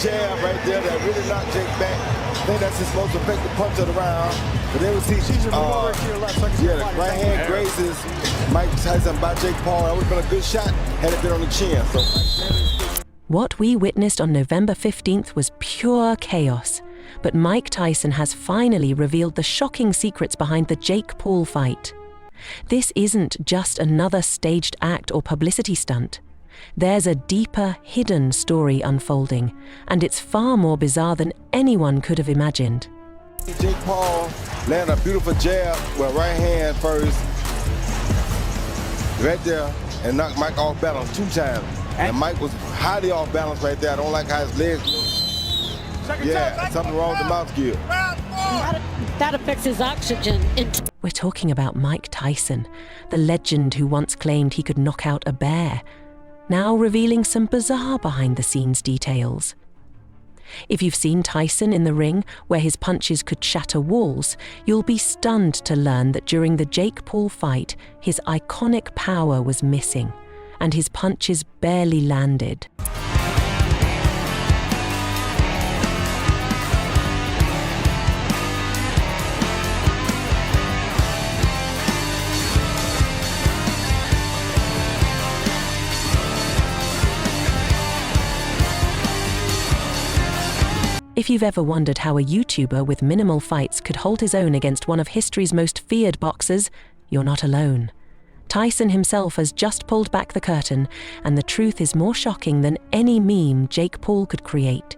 jab right there that really knocked Jake back. I think that's his most effective punch of the round. But then we see, the right hand grazes Mike Tyson by Jake Paul. That would have been a good shot had it been on the chin. What we witnessed on November 15th was pure chaos. But Mike Tyson has finally revealed the shocking secrets behind the Jake Paul fight. This isn't just another staged act or publicity stunt. There's a deeper, hidden story unfolding, and it's far more bizarre than anyone could have imagined. Jake Paul landed a beautiful jab with right hand first, right there, and knocked Mike off balance 2 times. And Mike was highly off balance right there. I don't like how his legs look. Something wrong with the mouth gear. That affects his oxygen. We're talking about Mike Tyson, the legend who once claimed he could knock out a bear, now revealing some bizarre behind-the-scenes details. If you've seen Tyson in the ring, where his punches could shatter walls, you'll be stunned to learn that during the Jake Paul fight, his iconic power was missing, and his punches barely landed. If you've ever wondered how a YouTuber with minimal fights could hold his own against one of history's most feared boxers, you're not alone. Tyson himself has just pulled back the curtain, and the truth is more shocking than any meme Jake Paul could create.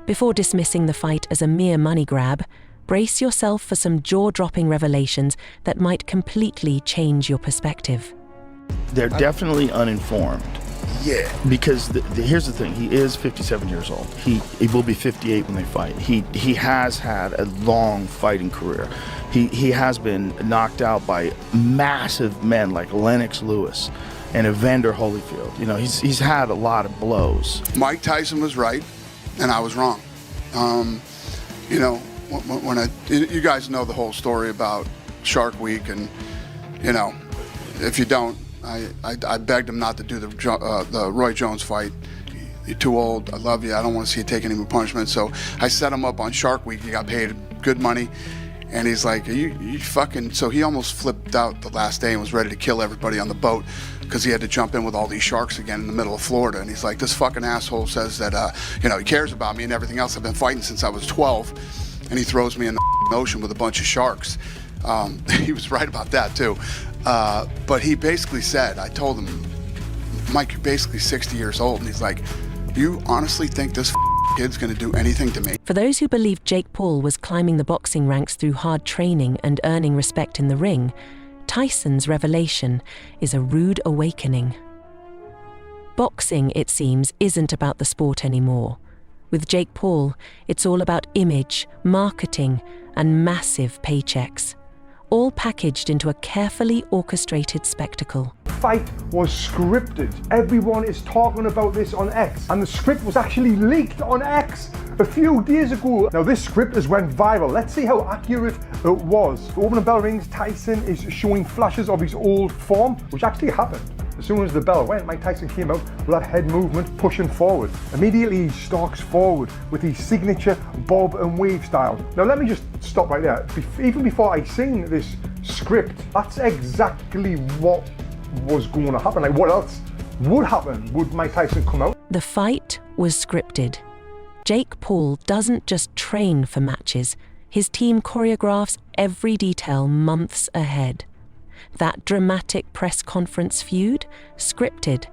Before dismissing the fight as a mere money grab, brace yourself for some jaw-dropping revelations that might completely change your perspective. They're definitely uninformed. Yeah. Because here's the thing, he is 57 years old. He will be 58 when they fight. He has had a long fighting career. He has been knocked out by massive men like Lennox Lewis and Evander Holyfield. You know, he's had a lot of blows. Mike Tyson was right, and I was wrong. You know, you guys know the whole story about Shark Week, and you know, if you don't, I begged him not to do the Roy Jones fight. You're too old. I love you. I don't want to see you take any more punishment. So I set him up on Shark Week. He got paid good money. And he's like, you fucking... So he almost flipped out the last day and was ready to kill everybody on the boat because he had to jump in with all these sharks again in the middle of Florida. And he's like, this fucking asshole says that, you know, he cares about me and everything else. I've been fighting since I was 12. And he throws me in the ocean with a bunch of sharks. He was right about that, too. But he basically said, I told him, Mike, you're basically 60 years old. And he's like, you honestly think this kid's going to do anything to me? For those who believe Jake Paul was climbing the boxing ranks through hard training and earning respect in the ring, Tyson's revelation is a rude awakening. Boxing, it seems, isn't about the sport anymore. With Jake Paul, it's all about image, marketing, and massive paychecks, all packaged into a carefully orchestrated spectacle. The fight was scripted. Everyone is talking about this on X, and the script was actually leaked on X a few days ago. Now this script has went viral. Let's see how accurate it was. The opening bell rings, Tyson is showing flashes of his old form, which actually happened. As soon as the bell went, Mike Tyson came out with that head movement pushing forward. Immediately he stalks forward with his signature bob and wave style. Now let me just stop right there. Even before I seen this script, that's exactly what was going to happen. Like, what else would happen? Would Mike Tyson come out? The fight was scripted. Jake Paul doesn't just train for matches. His team choreographs every detail months ahead. That dramatic press conference feud, scripted.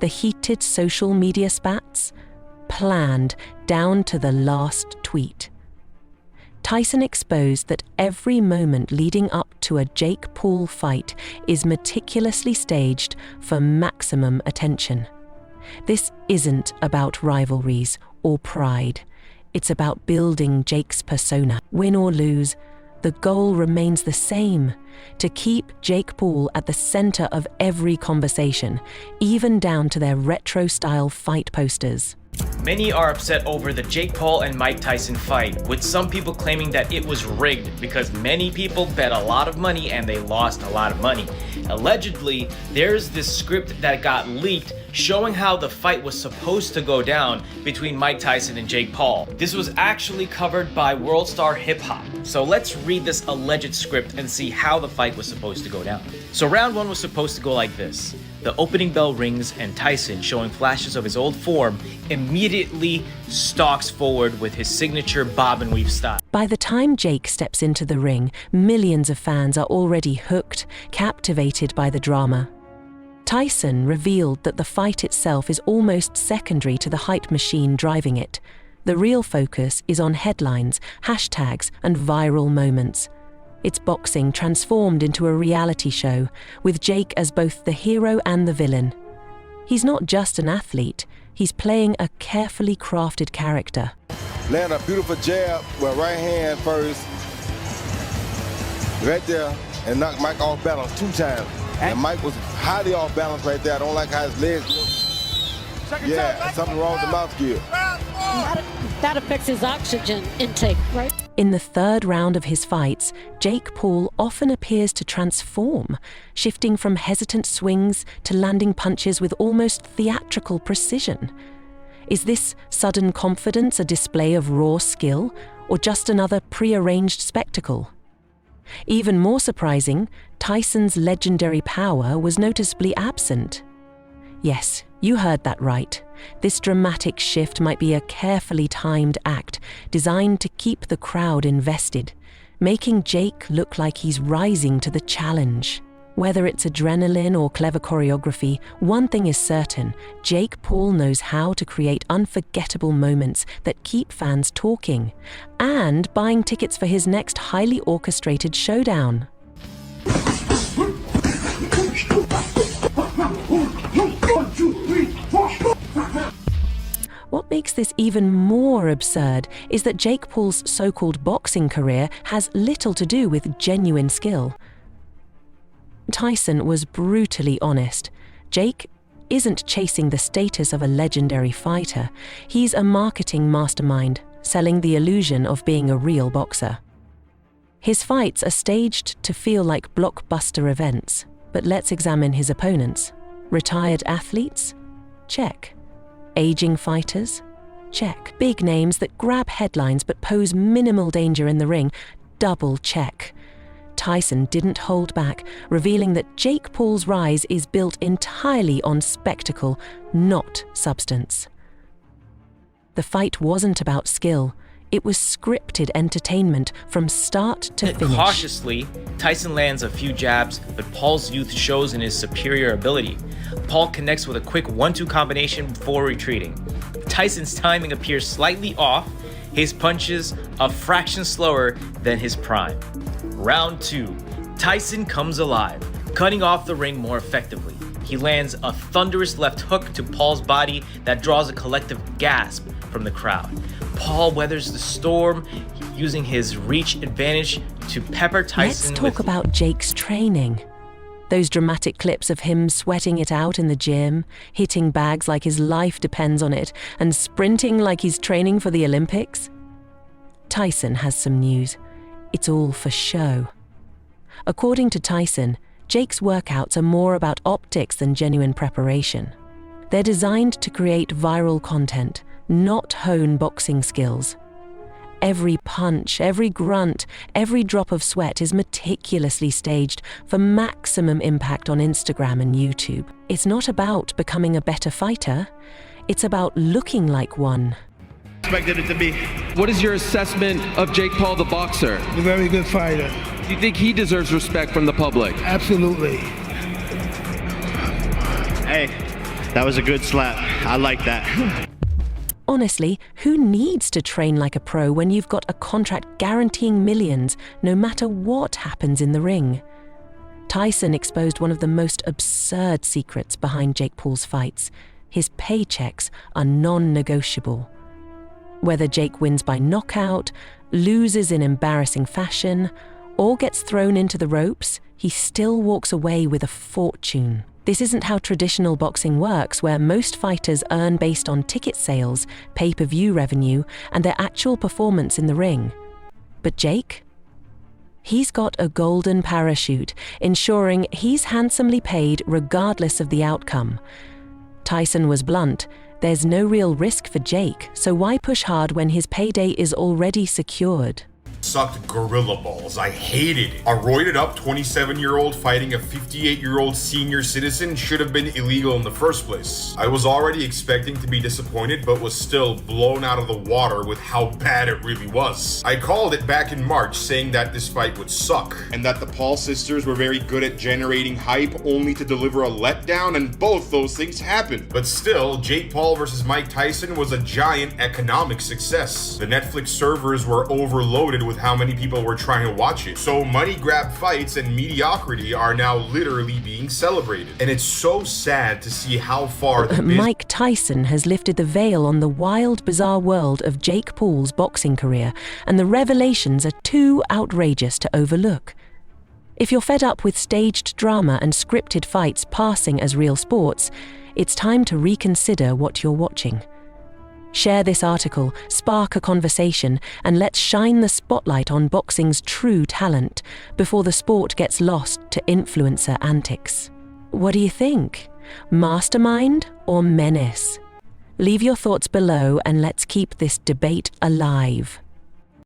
The heated social media spats, planned down to the last tweet. Tyson exposed that every moment leading up to a Jake Paul fight is meticulously staged for maximum attention. This isn't about rivalries or pride. It's about building Jake's persona. Win or lose, the goal remains the same: to keep Jake Paul at the center of every conversation, even down to their retro-style fight posters. Many are upset over the Jake Paul and Mike Tyson fight, with some people claiming that it was rigged because many people bet a lot of money and they lost a lot of money. Allegedly, there's this script that got leaked showing how the fight was supposed to go down between Mike Tyson and Jake Paul. This was actually covered by World Star Hip Hop. So let's read this alleged script and see how the fight was supposed to go down. So round one was supposed to go like this. The opening bell rings and Tyson, showing flashes of his old form, immediately stalks forward with his signature bob and weave style. By the time Jake steps into the ring, millions of fans are already hooked, captivated by the drama. Tyson revealed that the fight itself is almost secondary to the hype machine driving it. The real focus is on headlines, hashtags, and viral moments. It's boxing transformed into a reality show, with Jake as both the hero and the villain. He's not just an athlete, he's playing a carefully crafted character. Land a beautiful jab with right hand first. Right there, and knocked Mike off balance 2 times. And Mike was highly off balance right there. I don't like how his legs look. Yeah, something wrong with the mouth gear. That affects his oxygen intake, right? In the third round of his fights, Jake Paul often appears to transform, shifting from hesitant swings to landing punches with almost theatrical precision. Is this sudden confidence a display of raw skill, or just another pre-arranged spectacle? Even more surprising, Tyson's legendary power was noticeably absent. Yes, you heard that right. This dramatic shift might be a carefully timed act designed to keep the crowd invested, making Jake look like he's rising to the challenge. Whether it's adrenaline or clever choreography, one thing is certain: Jake Paul knows how to create unforgettable moments that keep fans talking and buying tickets for his next highly orchestrated showdown. What makes this even more absurd is that Jake Paul's so-called boxing career has little to do with genuine skill. Tyson was brutally honest. Jake isn't chasing the status of a legendary fighter. He's a marketing mastermind, selling the illusion of being a real boxer. His fights are staged to feel like blockbuster events, but let's examine his opponents. Retired athletes? Check. Aging fighters? Check. Big names that grab headlines but pose minimal danger in the ring? Double check. Tyson didn't hold back, revealing that Jake Paul's rise is built entirely on spectacle, not substance. The fight wasn't about skill. It was scripted entertainment from start to finish. Cautiously, Tyson lands a few jabs, but Paul's youth shows in his superior ability. Paul connects with a quick 1-2 combination before retreating. Tyson's timing appears slightly off, his punches a fraction slower than his prime. Round 2, Tyson comes alive, cutting off the ring more effectively. He lands a thunderous left hook to Paul's body that draws a collective gasp from the crowd. Paul weathers the storm, using his reach advantage to pepper Tyson. Let's talk about Jake's training. Those dramatic clips of him sweating it out in the gym, hitting bags like his life depends on it, and sprinting like he's training for the Olympics. Tyson has some news. It's all for show. According to Tyson, Jake's workouts are more about optics than genuine preparation. They're designed to create viral content, not hone boxing skills. Every punch, every grunt, every drop of sweat is meticulously staged for maximum impact on Instagram and YouTube. It's not about becoming a better fighter, it's about looking like one. Expected it to be. What is your assessment of Jake Paul, the boxer? A very good fighter. Do you think he deserves respect from the public? Absolutely. Hey, that was a good slap. I like that. Honestly, who needs to train like a pro when you've got a contract guaranteeing millions no matter what happens in the ring? Tyson exposed one of the most absurd secrets behind Jake Paul's fights. His paychecks are non-negotiable. Whether Jake wins by knockout, loses in embarrassing fashion, or gets thrown into the ropes, he still walks away with a fortune. This isn't how traditional boxing works, where most fighters earn based on ticket sales, pay-per-view revenue, and their actual performance in the ring. But Jake? He's got a golden parachute, ensuring he's handsomely paid regardless of the outcome. Tyson was blunt. There's no real risk for Jake, so why push hard when his payday is already secured? Sucked gorilla balls. I hated it. A roided up 27-year-old fighting a 58-year-old senior citizen should have been illegal in the first place. I was already expecting to be disappointed, but was still blown out of the water with how bad it really was. I called it back in March, saying that this fight would suck, and that the Paul sisters were very good at generating hype only to deliver a letdown, and both those things happened. But still, Jake Paul versus Mike Tyson was a giant economic success. The Netflix servers were overloaded with how many people were trying to watch it. So money grab fights and mediocrity are now literally being celebrated. And it's so sad to see how far Mike Tyson has lifted the veil on the wild, bizarre world of Jake Paul's boxing career, and the revelations are too outrageous to overlook. If you're fed up with staged drama and scripted fights passing as real sports, it's time to reconsider what you're watching. Share this article, spark a conversation, and let's shine the spotlight on boxing's true talent before the sport gets lost to influencer antics. What do you think? Mastermind or menace? Leave your thoughts below and let's keep this debate alive.